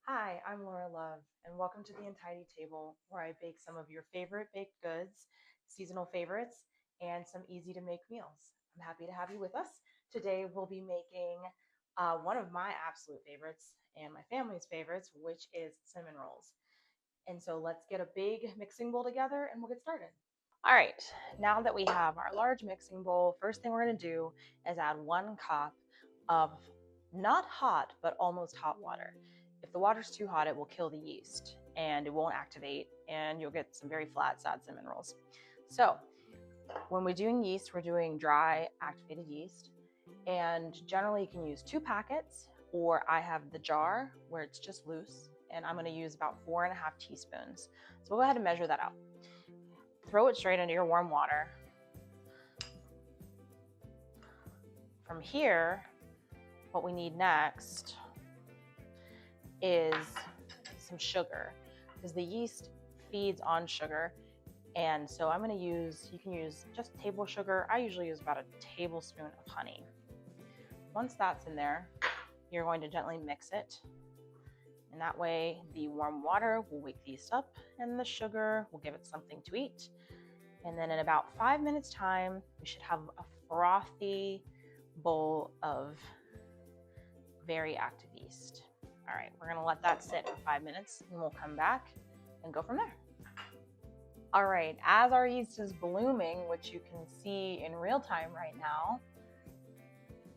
Hi, I'm Laura Love, and welcome to the Untidy Table, where I bake some of your favorite baked goods, seasonal favorites, and some easy to make meals. I'm happy to have you with us. Today, we'll be making one of my absolute favorites and my family's favorites, which is cinnamon rolls. And so, let's get a big mixing bowl together and we'll get started. All right, now that we have our large mixing bowl, first thing we're going to do is add 1 cup of not hot, but almost hot water. If the water's too hot, it will kill the yeast and it won't activate, and you'll get some very flat, sad cinnamon rolls. So, when we're doing yeast, we're doing dry activated yeast, and generally you can use 2 packets, or I have the jar where it's just loose, and I'm going to use about 4.5 teaspoons. So, we'll go ahead and measure that out. Throw it straight into your warm water. From here, what we need next is some sugar, because the yeast feeds on sugar. And so I'm going to use, you can use just table sugar. I usually use about a tablespoon of honey. Once that's in there, you're going to gently mix it. And that way the warm water will wake the yeast up and the sugar will give it something to eat. And then in about 5 minutes time, we should have a frothy bowl of very active yeast. All right, we're gonna let that sit for 5 minutes and we'll come back and go from there. All right, as our yeast is blooming, which you can see in real time right now,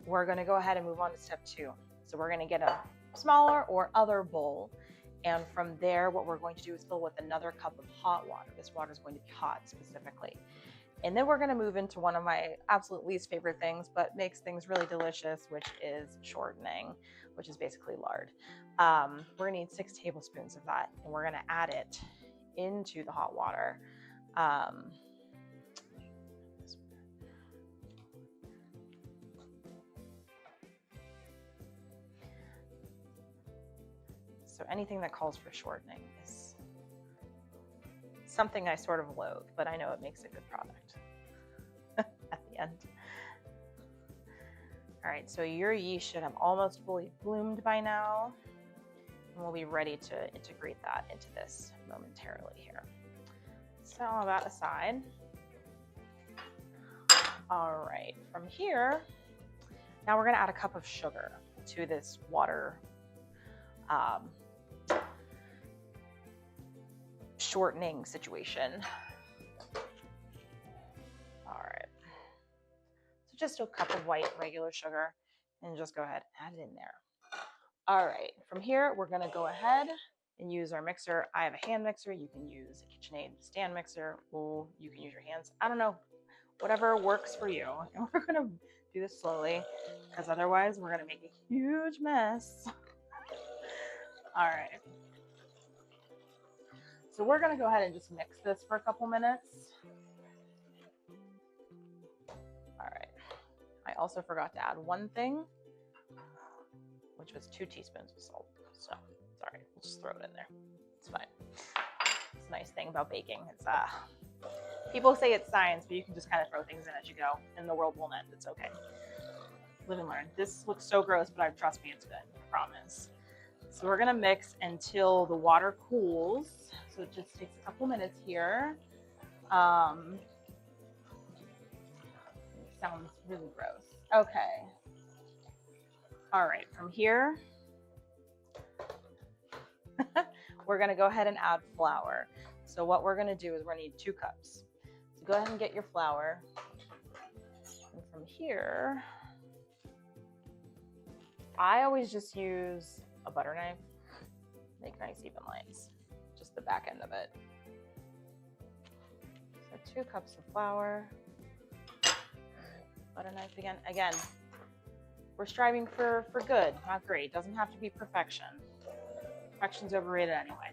we're gonna go ahead and move on to step 2. So we're gonna get a smaller or other bowl, and from there, what we're going to do is fill with another cup of hot water. This water is going to be hot specifically. And then we're going to move into one of my absolute least favorite things, but makes things really delicious, which is shortening, which is basically lard. We're going to need 6 tablespoons of that, and we're going to add it into the hot water. So anything that calls for shortening is something I sort of loathe, but I know it makes a good product at the end. All right, so your yeast should have almost fully bloomed by now, and we'll be ready to integrate that into this momentarily here. Set all that aside. All right, from here, now we're gonna add a cup of sugar to this water shortening situation. All right, so just a cup of white regular sugar, and just go ahead and add it in there. All right, from here, we're gonna go ahead and use our mixer. I have a hand mixer. You can use a KitchenAid stand mixer, or you can use your hands. I don't know, whatever works for you. And we're gonna do this slowly, because otherwise we're gonna make a huge mess. All right. So we're gonna go ahead and just mix this for a couple minutes. All right. I also forgot to add one thing, which was 2 teaspoons of salt. So sorry, we'll just throw it in there. It's fine. It's a nice thing about baking. It's people say it's science, but you can just kind of throw things in as you go, and the world won't end. It's okay. Live and learn. This looks so gross, but trust me, it's good. I promise. So we're gonna mix until the water cools. So it just takes a couple minutes here. It sounds really gross. Okay. All right, from here, we're gonna go ahead and add flour. So what we're gonna do is we're gonna need 2 cups. So go ahead and get your flour. And from here, I always just use a butter knife, make nice even lines, just the back end of it. So 2 cups of flour, butter knife again. Again, we're striving for good, not great. Doesn't have to be perfection. Perfection's overrated anyway.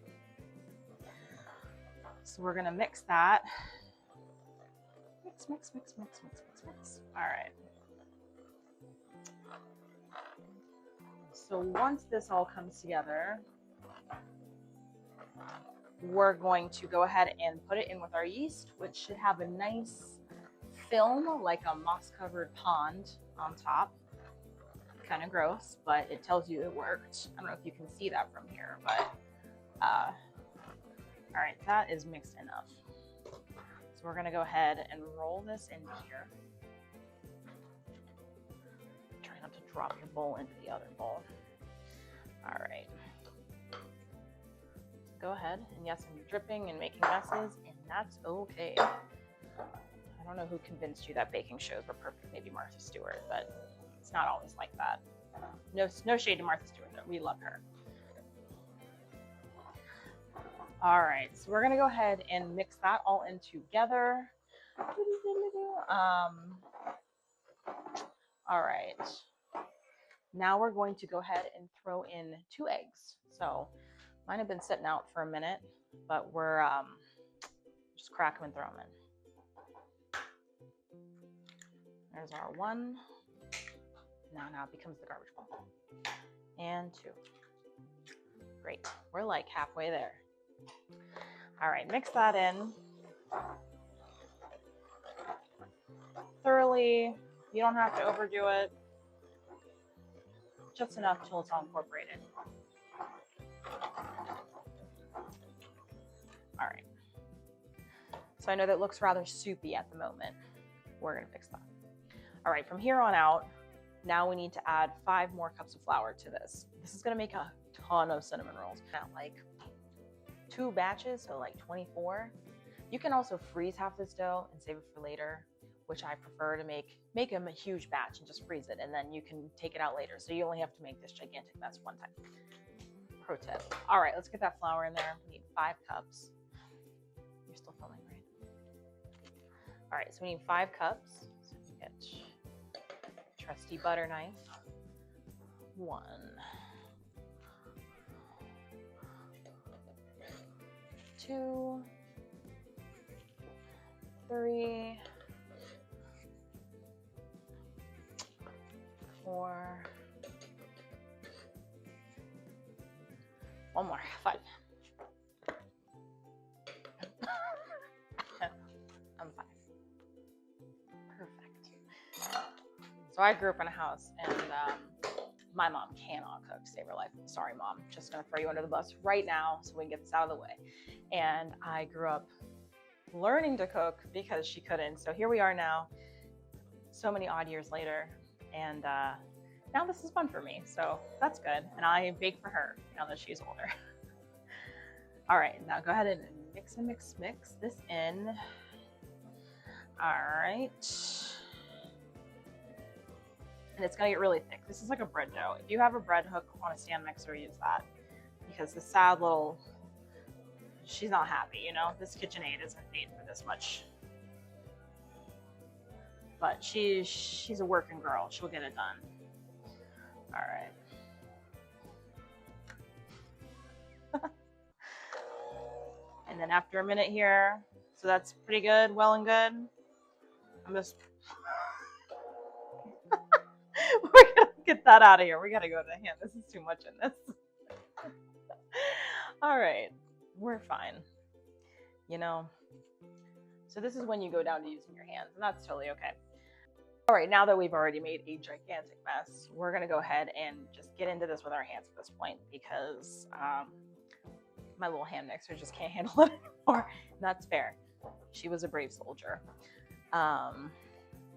So we're gonna mix that. Mix, mix, mix, mix, mix, mix, mix. All right. So once this all comes together, we're going to go ahead and put it in with our yeast, which should have a nice film, like a moss-covered pond on top. kind of gross, but it tells you it worked. I don't know if you can see that from here, but all right, that is mixed enough. So we're gonna go ahead and roll this into here. Try not to drop your bowl into the other bowl. All right. Go ahead, and yes, I'm dripping and making messes, and that's okay. I don't know who convinced you that baking shows were perfect, maybe Martha Stewart, but it's not always like that. No shade to Martha Stewart, though. We love her. All right, so we're gonna go ahead and mix that all in together. All right, now we're going to go ahead and throw in 2 eggs. So mine have been sitting out for a minute, but we're just crack them and throw them in. There's our 1. Now it becomes the garbage bowl. And 2. Great, we're like halfway there. All right, mix that in thoroughly. You don't have to overdo it. Just enough till it's all incorporated. All right. So I know that looks rather soupy at the moment. We're gonna fix that. All right, from here on out, now we need to add 5 more cups of flour to this. This is gonna make a ton of cinnamon rolls. Now, like 2 batches, so like 24. You can also freeze half this dough and save it for later, which I prefer to make them a huge batch and just freeze it, and then you can take it out later. So you only have to make this gigantic mess one time. Pro tip. All right, let's get that flour in there. We need 5 cups. You're still filming, right? All right, so we need 5 cups. So we get trusty butter knife. 1. 2. 3. 4. 1 more. 5. I'm 5. Perfect. So I grew up in a house, and my mom cannot cook, save her life. Sorry, Mom. Just gonna throw you under the bus right now so we can get this out of the way. And I grew up learning to cook because she couldn't. So here we are now, so many odd years later, and now this is fun for me. So that's good. And I bake for her now that she's older. All right, now go ahead and mix this in. All right. And it's gonna get really thick. This is like a bread dough. If you have a bread hook on a stand mixer, use that, because the sad little, she's not happy, you know? This KitchenAid isn't made for this much. But she's a working girl. She'll get it done. All right. And then after a minute here, so that's pretty good, well and good. I'm just we're gonna get that out of here. We gotta go to the hand. This is too much in this. All right, we're fine. You know, so this is when you go down to using your hands, and that's totally okay. All right, now that we've already made a gigantic mess, we're gonna go ahead and just get into this with our hands at this point, because my little hand mixer just can't handle it anymore. And that's fair. She was a brave soldier.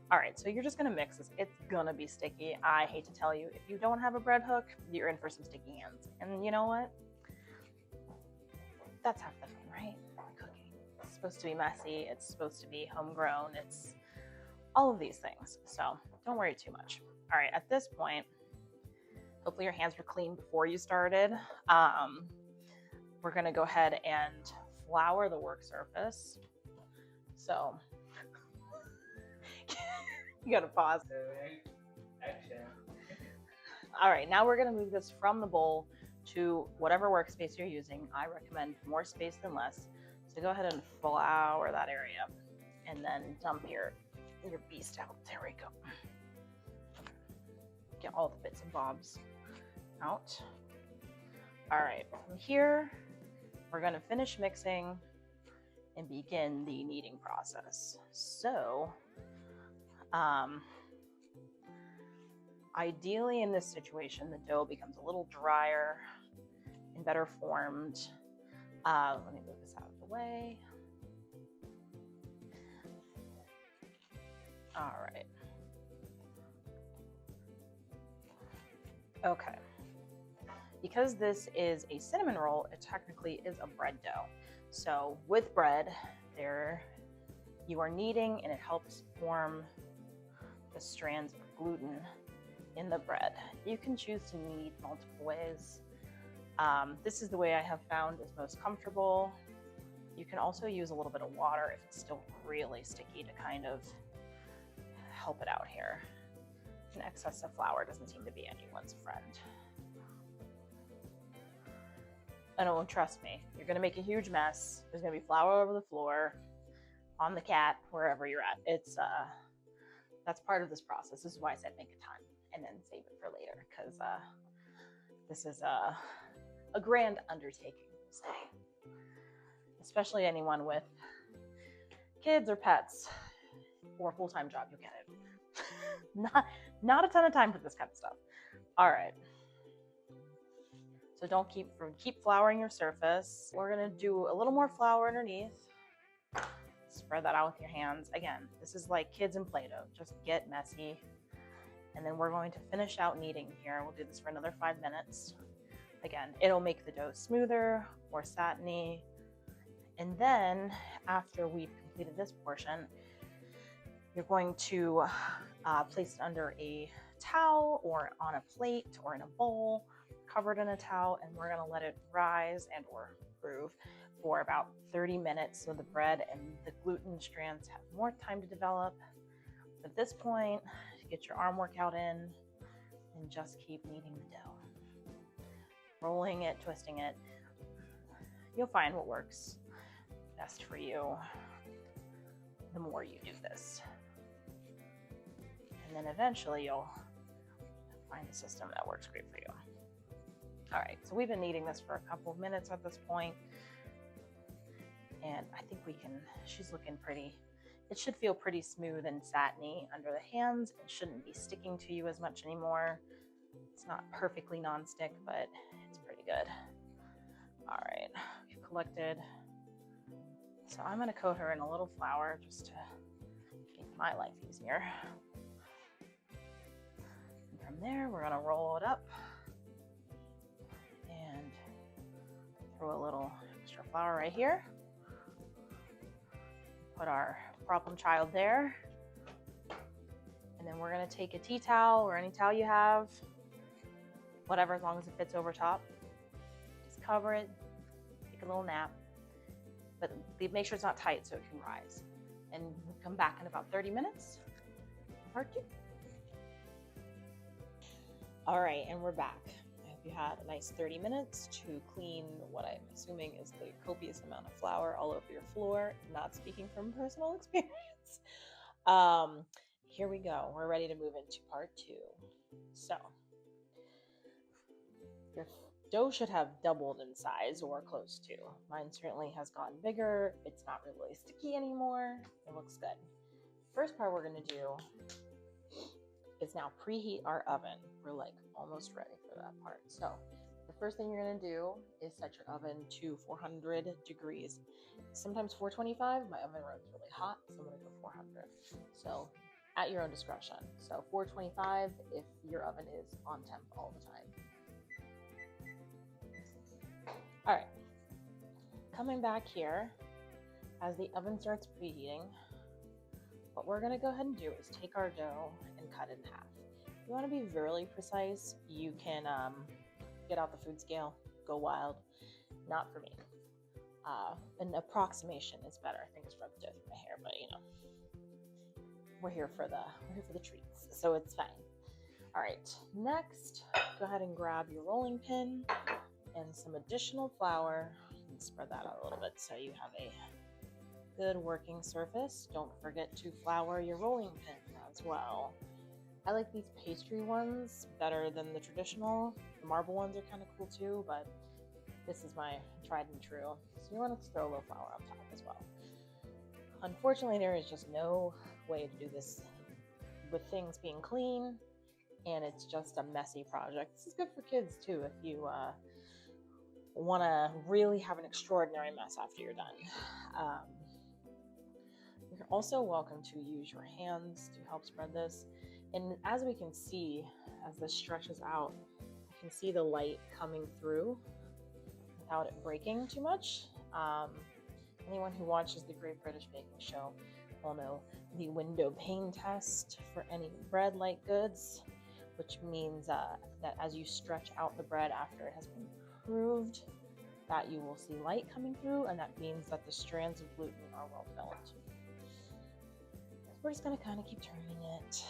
All right, so you're just gonna mix this. It's gonna be sticky. I hate to tell you, if you don't have a bread hook, you're in for some sticky hands. And you know what? That's half the fun, right? Cooking. It's supposed to be messy. It's supposed to be homegrown. It's all of these things. So don't worry too much. All right, at this point, hopefully your hands were clean before you started. We're gonna go ahead and flour the work surface. So you gotta pause. All right, now we're gonna move this from the bowl to whatever workspace you're using. I recommend more space than less. So go ahead and flour that area, and then dump your beast out. There we go. Get all the bits and bobs out. All right, from here, we're gonna finish mixing and begin the kneading process. So, Ideally, in this situation, the dough becomes a little drier and better formed. Let me move this out of the way. All right. Okay. Because this is a cinnamon roll, it technically is a bread dough. So with bread, you are kneading, and it helps form the strands of gluten in the bread. You can choose to knead multiple ways. This is the way I have found is most comfortable. You can also use a little bit of water if it's still really sticky to kind of help it out here. An excess of flour doesn't seem to be anyone's friend. And oh, trust me, you're gonna make a huge mess. There's gonna be flour over the floor, on the cat, wherever you're at. That's part of this process. This is why I said make a ton and then save it for later, because this is a grand undertaking, we'll say. Especially anyone with kids or pets or a full-time job, you'll get it. Not a ton of time for this kind of stuff. All right. So don't keep flouring your surface. We're gonna do a little more flour underneath. Spread that out with your hands. Again, this is like kids and Play-Doh. Just get messy. And then we're going to finish out kneading here. We'll do this for another 5 minutes. Again, it'll make the dough smoother, more satiny. And then after we've completed this portion, you're going to place it under a towel or on a plate or in a bowl, covered in a towel, and we're gonna let it rise and or brew for about 30 minutes so the bread and the gluten strands have more time to develop. At this point, get your arm workout in and just keep kneading the dough. Rolling it, twisting it. You'll find what works best for you the more you do this. And then eventually you'll find a system that works great for you. All right, so we've been kneading this for a couple of minutes at this point. And I think she's looking pretty, it should feel pretty smooth and satiny under the hands. It shouldn't be sticking to you as much anymore. It's not perfectly non-stick, but it's pretty good. All right, we've collected. So I'm gonna coat her in a little flour just to make my life easier. And from there, we're gonna roll it up and throw a little extra flour right here. Put our problem child there. And then we're gonna take a tea towel or any towel you have, whatever, as long as it fits over top. Just cover it, take a little nap, but make sure it's not tight so it can rise. And we'll come back in about 30 minutes, part 2. All right, and we're back. I hope you had a nice 30 minutes to clean what I'm assuming is the copious amount of flour all over your floor, not speaking from personal experience. Here we go. We're ready to move into part 2. So your dough should have doubled in size or close to. Mine certainly has gotten bigger. It's not really sticky anymore. It looks good. First part we're gonna do is now preheat our oven. We're like almost ready for that part. So the first thing you're gonna do is set your oven to 400 degrees. Sometimes 425, my oven runs really hot, so I'm gonna go 400. So at your own discretion. So 425 if your oven is on temp all the time. All right, coming back here, as the oven starts preheating, what we're gonna go ahead and do is take our dough and cut it in half. If you wanna be really precise, you can get out the food scale, go wild. Not for me. An approximation is better. I think it's rubbed dough through my hair, but you know, we're here for the treats, so it's fine. All right, next, go ahead and grab your rolling pin and some additional flour and spread that out a little bit so you have a good working surface. Don't forget to flour your rolling pin as well. I like these pastry ones better than the traditional. The marble ones are kind of cool too, but this is my tried and true. So you want to throw a little flour on top as well. Unfortunately, there is just no way to do this with things being clean and it's just a messy project. This is good for kids too if you want to really have an extraordinary mess after you're done. You're also welcome to use your hands to help spread this. And as we can see, as this stretches out, you can see the light coming through without it breaking too much. Anyone who watches the Great British Baking Show will know the window pane test for any bread-like goods, which means that as you stretch out the bread after it has been proved, that you will see light coming through, and that means that the strands of gluten are well developed. We're just going to kind of keep turning it.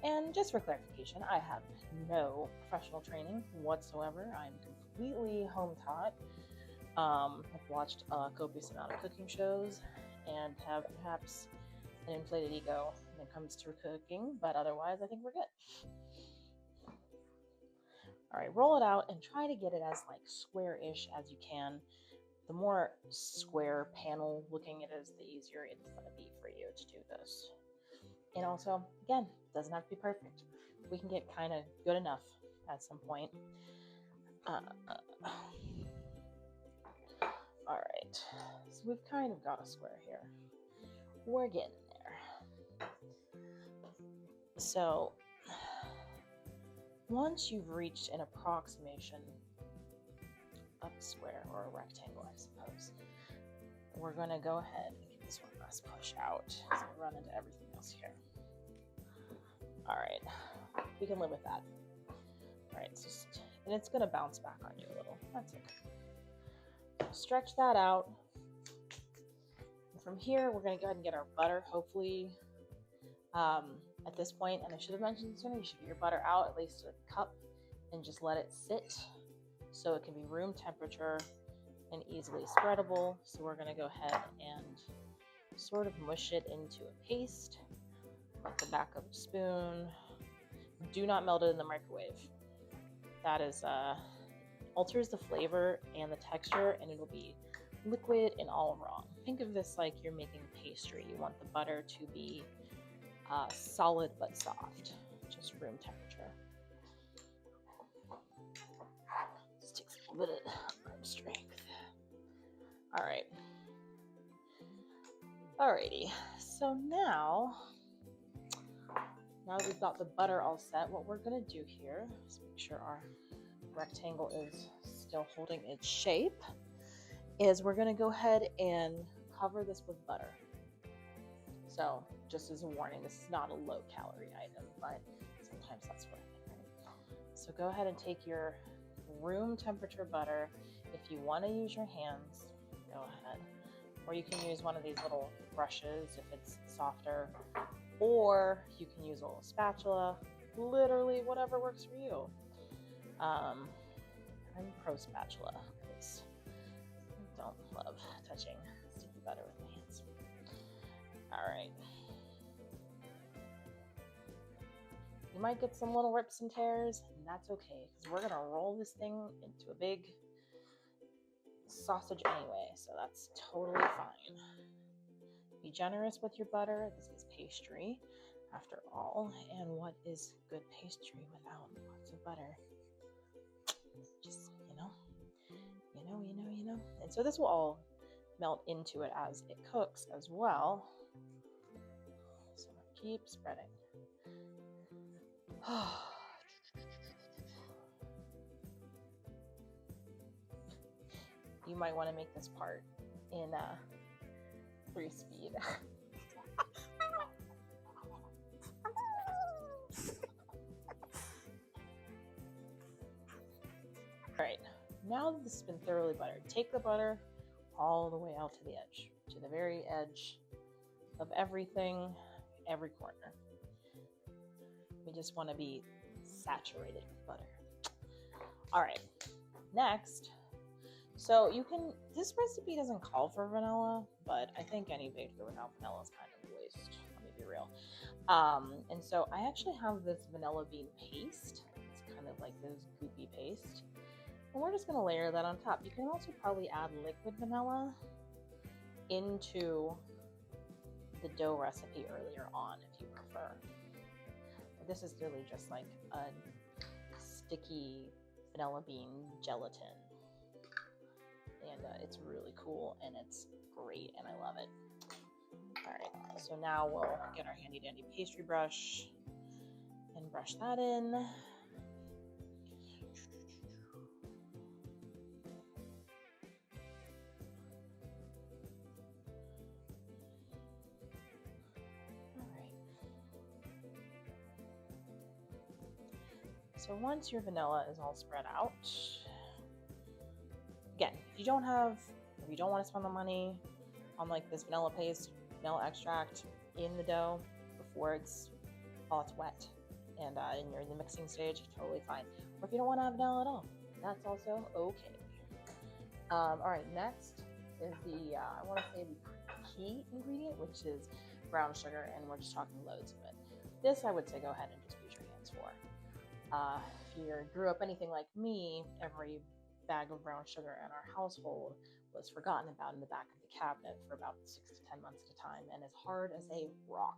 And just for clarification, I have no professional training whatsoever. I'm completely home taught. I've watched a copious amount of cooking shows and have perhaps an inflated ego when it comes to cooking, but otherwise I think we're good. All right, roll it out and try to get it as like square-ish as you can. The more square panel looking it is, the easier it's going to be for you to do this. And also, again, doesn't have to be perfect. We can get kind of good enough at some point. All right, so we've kind of got a square here. We're getting there. So once you've reached an approximation of a square or a rectangle, I suppose, we're going to go ahead and give this one last push out as I run into everything else here. All right, we can live with that. All right, and it's going to bounce back on you a little. That's okay. Stretch that out. And from here, we're going to go ahead and get our butter, hopefully. At this point, and I should have mentioned sooner, you should get your butter out at least a cup and just let it sit so it can be room temperature and easily spreadable. So we're going to go ahead and sort of mush it into a paste with the back of a spoon. Do not melt it in the microwave. That is alters the flavor and the texture, and it'll be liquid and all wrong. Think of this like you're making pastry. You want the butter to be solid but soft, just room temperature. This takes a little bit of arm strength. All right. Alrighty. So now that we've got the butter all set, what we're gonna do here is make sure our rectangle is still holding its shape. Is we're gonna go ahead and cover this with butter. So just as a warning, this is not a low-calorie item, but sometimes that's what I think, right? So go ahead and take your room temperature butter. If you want to use your hands, go ahead. Or you can use one of these little brushes if it's softer. Or you can use a little spatula. Literally, whatever works for you. I'm pro spatula because I don't love touching sticky butter with my hands. All right. You might get some little rips and tears, and that's okay, because we're gonna roll this thing into a big sausage anyway, so that's totally fine. Be generous with your butter. This is pastry, after all, and what is good pastry without lots of butter? Just, you know. And so this will all melt into it as it cooks as well. So keep spreading. You might want to make this part in 3-speed. All right, now that this has been thoroughly buttered, take the butter all the way out to the edge, to the very edge of everything, every corner. We just want to be saturated with butter. All right, next. So you can, this recipe doesn't call for vanilla, but I think any baker without vanilla is kind of a waste. Let me be real. And so I actually have this vanilla bean paste. It's kind of like this goopy paste. And we're just going to layer that on top. You can also probably add liquid vanilla into the dough recipe earlier on if you prefer. But this is really just like a sticky vanilla bean gelatin. And it's really cool and it's great and I love it. All right, so now we'll get our handy dandy pastry brush and brush that in. So once your vanilla is all spread out, again, if you don't want to spend the money on like this vanilla paste, vanilla extract in the dough before it's wet and you're in the mixing stage, totally fine. Or if you don't want to have vanilla at all, that's also okay. All right, next is the, I want to say the key ingredient, which is brown sugar, and we're just talking loads of it. This I would say go ahead and just use your hands for. If you grew up anything like me, every bag of brown sugar in our household was forgotten about in the back of the cabinet for about 6 to 10 months at a time and as hard as a rock.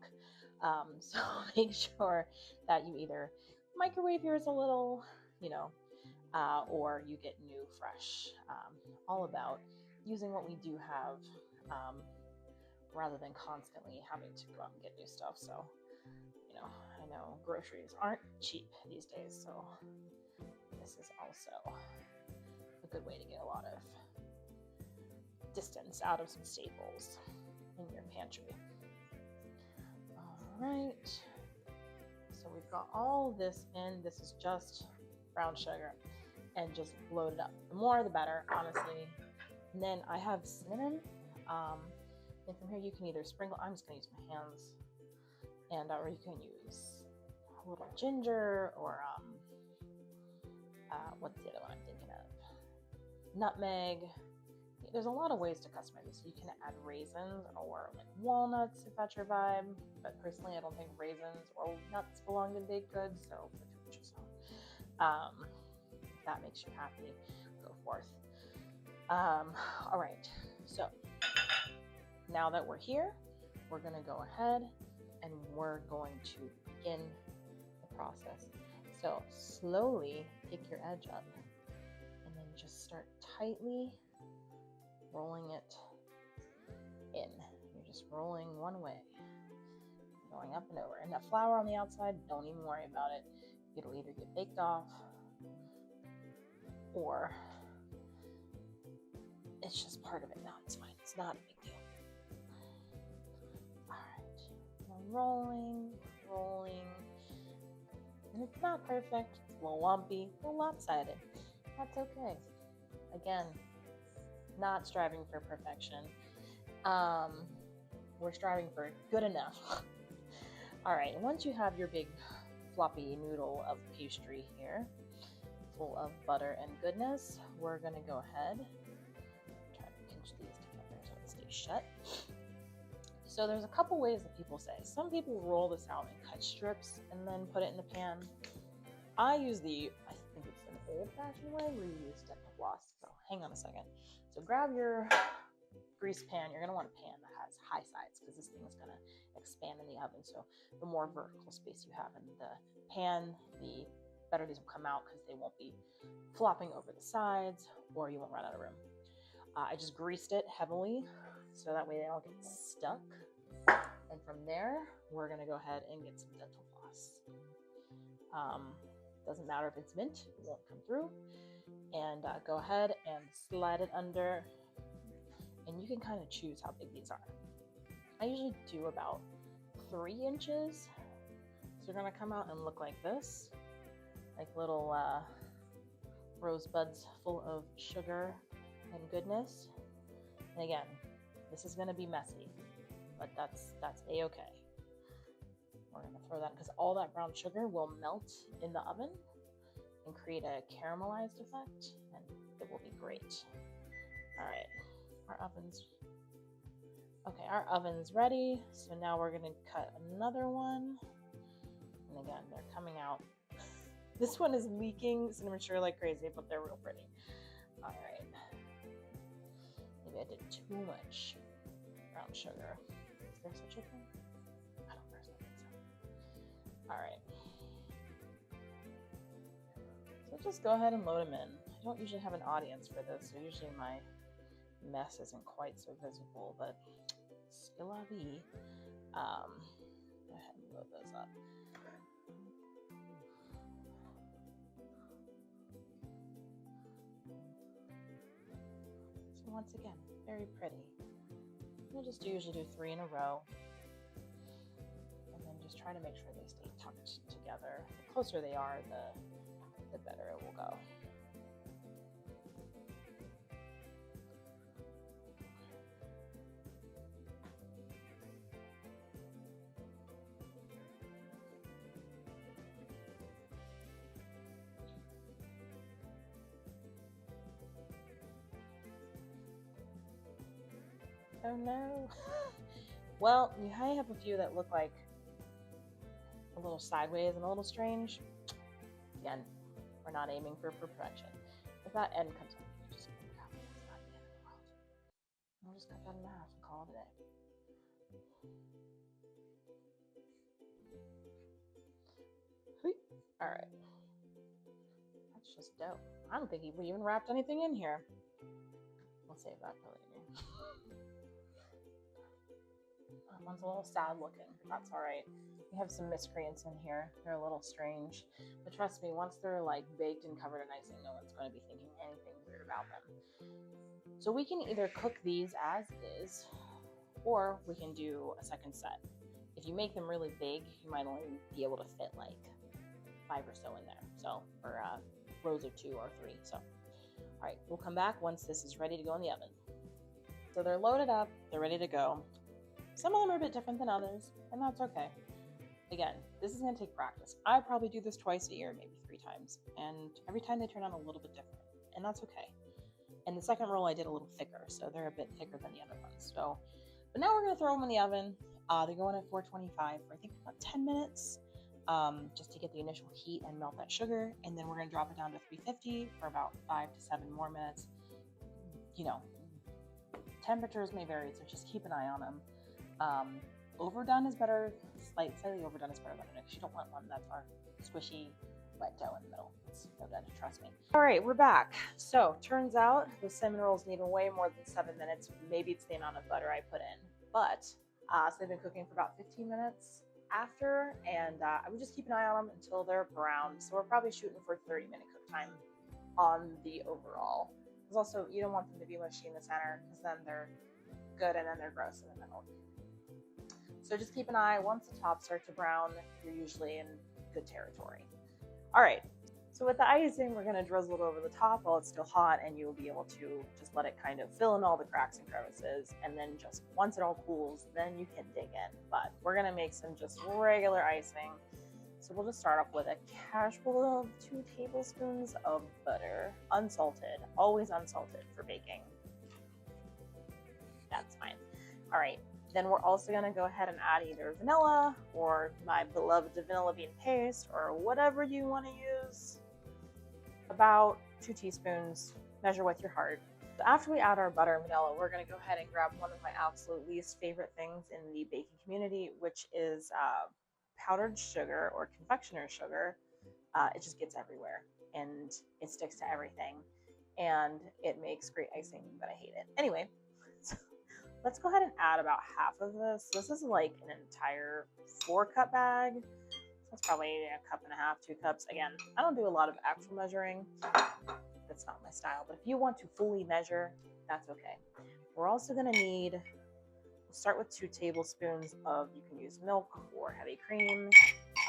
So make sure that you either microwave yours a little, or you get new, fresh. All about using what we do have rather than constantly having to go out and get new stuff. So I know groceries aren't cheap these days, so this is also a good way to get a lot of distance out of some staples in your pantry. All right, so we've got all this in. This is just brown sugar and just load it up. The more the better, honestly. And then I have cinnamon, and from here you can either sprinkle, I'm just gonna use my hands, and or you can use a little ginger or what's the other one I'm thinking of? Nutmeg. There's a lot of ways to customize this. You can add raisins or like walnuts if that's your vibe, but personally I don't think raisins or nuts belong in baked goods, so if that makes you happy, go forth. All right, so now that we're here, we're gonna go ahead and we're going to begin the process. So slowly pick your edge up and then just start tightly rolling it in. You're just rolling one way, going up and over. And that flour on the outside, don't even worry about it. It'll either get baked off or it's just part of it. No, it's fine. It's not a big deal. All right, now rolling. And it's not perfect. It's a little lumpy, a little lopsided. That's okay. Again, not striving for perfection. We're striving for good enough. All right, once you have your big floppy noodle of pastry here, full of butter and goodness, we're gonna go ahead, try to pinch these together so it stays shut. So there's a couple ways that people say. Some people roll this out in cut strips and then put it in the pan. I use I think it's an old-fashioned way where you use dental floss. So hang on a second. So grab your grease pan. You're gonna want a pan that has high sides because this thing is gonna expand in the oven. So the more vertical space you have in the pan, the better these will come out because they won't be flopping over the sides or you won't run out of room. I just greased it heavily so that way they don't get stuck. And from there, we're gonna go ahead and get some dental floss. Doesn't matter if it's mint, it won't come through. And go ahead and slide it under. And you can kind of choose how big these are. I usually do about 3 inches. So they're gonna come out and look like this. Like little rosebuds full of sugar and goodness. And again, this is gonna be messy, but that's a-okay. We're gonna throw that because all that brown sugar will melt in the oven and create a caramelized effect, and it will be great. All right, our oven's ready. So now we're gonna cut another one, and again, they're coming out. This one is leaking cinnamon sugar like crazy, but they're real pretty. All right, maybe I did too much brown sugar. Is there such a thing? I don't personally think so. All right. just go ahead and load them in. I don't usually have an audience for this, so usually my mess isn't quite so visible, but still la vie. Go ahead and load those up. So once again, very pretty. We'll just usually do 3 in a row, and then just try to make sure they stay tucked together. The closer they are, the better it will go. Oh no. Well, you have a few that look like a little sideways and a little strange. Again, we're not aiming for perfection. If that end comes up, you just look out. It's not the end of the world. We'll just cut that in half and call it a day. All right. That's just dope. I don't think we even wrapped anything in here. We'll save that for later. One's a little sad looking, but that's all right. We have some miscreants in here. They're a little strange, but trust me, once they're like baked and covered in icing, no one's going to be thinking anything weird about them. So we can either cook these as is, or we can do a second set. If you make them really big, you might only be able to fit like 5 or so in there. So, or rows of 2 or 3. So, all right, we'll come back once this is ready to go in the oven. So they're loaded up, they're ready to go. Some of them are a bit different than others, and that's okay. Again, this is gonna take practice. I probably do this twice a year, maybe 3 times, and every time they turn out a little bit different, and that's okay. And the second roll I did a little thicker, so they're a bit thicker than the other ones. So, but now we're gonna throw them in the oven. They're going at 425 for I think about 10 minutes, just to get the initial heat and melt that sugar, and then we're gonna drop it down to 350 for about 5 to 7 more minutes. You know, temperatures may vary, so just keep an eye on them. Overdone is better, slightly overdone is better than underdone. You don't want one that's our squishy wet dough in the middle. It's no good, trust me. All right, we're back. So turns out the cinnamon rolls need way more than 7 minutes. Maybe it's the amount of butter I put in, but so they've been cooking for about 15 minutes after, and I would just keep an eye on them until they're brown. So we're probably shooting for 30-minute cook time on the overall. Because also you don't want them to be mushy in the center, because then they're good and then they're gross in the middle. So just keep an eye. Once the tops start to brown, you're usually in good territory. All right, so with the icing, we're gonna drizzle it over the top while it's still hot, and you'll be able to just let it kind of fill in all the cracks and crevices, and then just once it all cools, then you can dig in. But we're gonna make some just regular icing. So we'll just start off with a casual 2 tablespoons of butter, unsalted, always unsalted for baking. That's fine. All right. Then we're also going to go ahead and add either vanilla or my beloved vanilla bean paste or whatever you want to use. About 2 teaspoons, measure with your heart. So after we add our butter and vanilla, we're going to go ahead and grab one of my absolute least favorite things in the baking community, which is powdered sugar or confectioner's sugar. It just gets everywhere and it sticks to everything, and it makes great icing, but I hate it. Anyway, so let's go ahead and add about half of this. This is like an entire 4-cup bag. So that's probably a cup and a half, 2 cups. Again, I don't do a lot of actual measuring. That's not my style, but if you want to fully measure, that's okay. We're also gonna need, we'll start with 2 tablespoons of, you can use milk or heavy cream.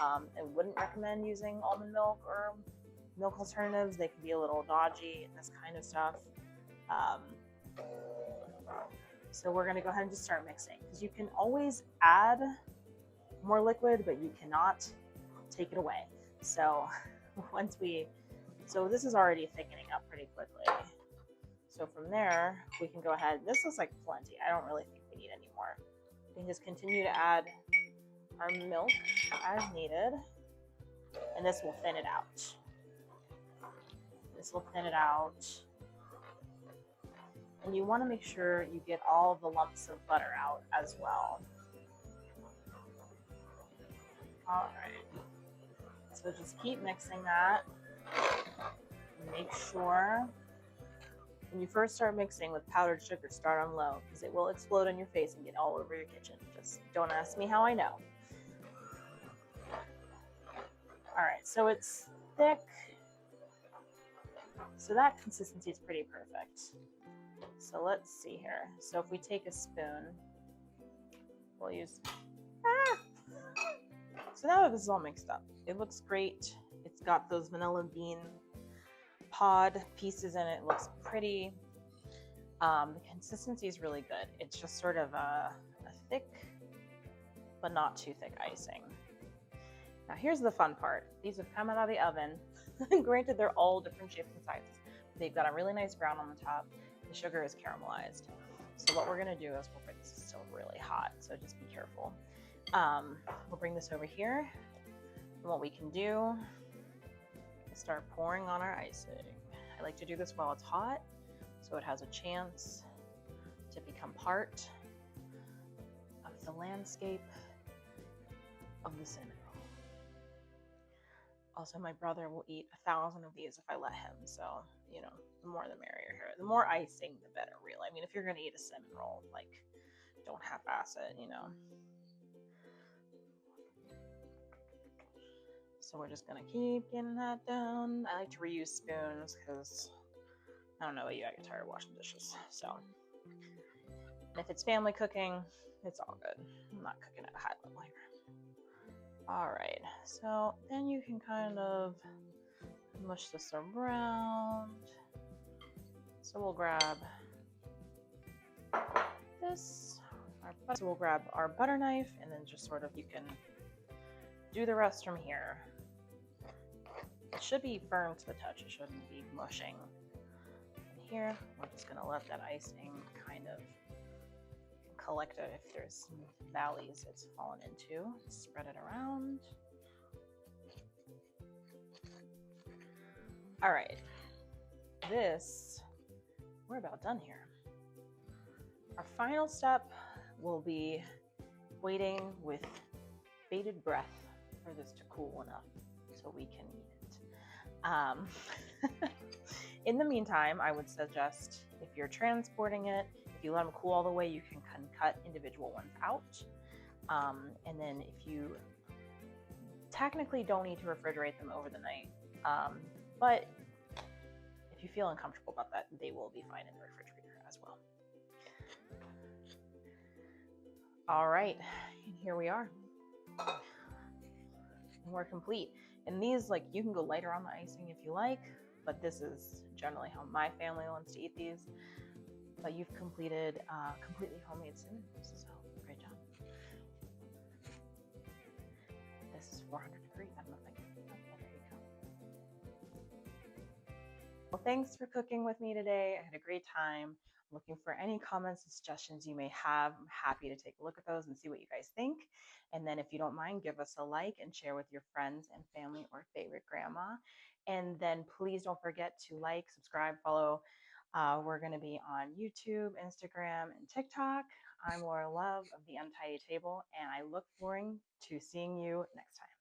I wouldn't recommend using almond milk or milk alternatives. They can be a little dodgy and this kind of stuff. So we're gonna go ahead and just start mixing, because you can always add more liquid, but you cannot take it away. So so this is already thickening up pretty quickly. So from there, we can go ahead, this looks like plenty. I don't really think we need any more. We can just continue to add our milk as needed, and this will thin it out. This will thin it out. And you want to make sure you get all the lumps of butter out as well. All right. So just keep mixing that. Make sure when you first start mixing with powdered sugar, start on low because it will explode in your face and get all over your kitchen. Just don't ask me how I know. All right, so it's thick. So that consistency is pretty perfect. So let's see here. So if we take a spoon, we'll use, so now that this is all mixed up, it looks great. It's got those vanilla bean pod pieces in it. It looks pretty. The consistency is really good. It's just sort of a thick, but not too thick icing. Now here's the fun part. These have come out of the oven. Granted, they're all different shapes and sizes. They've got a really nice brown on the top. The sugar is caramelized. So what we're gonna do is this is still really hot, so just be careful. We'll bring this over here. And what we can do is start pouring on our icing. I like to do this while it's hot, so it has a chance to become part of the landscape of the cinnamon roll. Also, my brother will eat 1,000 of these if I let him, so, you know, the more the merrier here. The more icing, the better, really. I mean, if you're gonna eat a cinnamon roll, like, don't half-ass it, you know. So we're just gonna keep getting that down. I like to reuse spoons because I don't know about you, I get tired of washing dishes. So, and if it's family cooking, it's all good. I'm not cooking at a high level here. All right, so then you can kind of mush this around. So we'll grab this. So we'll grab our butter knife and then just sort of, you can do the rest from here. It should be firm to the touch. It shouldn't be mushing. And here, we're just gonna let that icing kind of collect it. If there's valleys it's fallen into, spread it around. All right, we're about done here. Our final step will be waiting with bated breath for this to cool enough so we can eat it. In the meantime, I would suggest if you're transporting it, if you let them cool all the way, you can cut individual ones out. And then if you technically don't need to refrigerate them over the night, but if you feel uncomfortable about that, they will be fine in the refrigerator as well. All right, and here we are. And we're complete. And these, like, you can go lighter on the icing if you like, but this is generally how my family wants to eat these. But you've completed completely homemade cinnamon rolls, so great job. This is 400 degrees. I don't know if I can. Oh, there you go. Well, thanks for cooking with me today. I had a great time. I'm looking for any comments and suggestions you may have. I'm happy to take a look at those and see what you guys think. And then if you don't mind, give us a like and share with your friends and family or favorite grandma. And then please don't forget to like, subscribe, follow. We're going to be on YouTube, Instagram, and TikTok. I'm Laura Love of The Untidy Table, and I look forward to seeing you next time.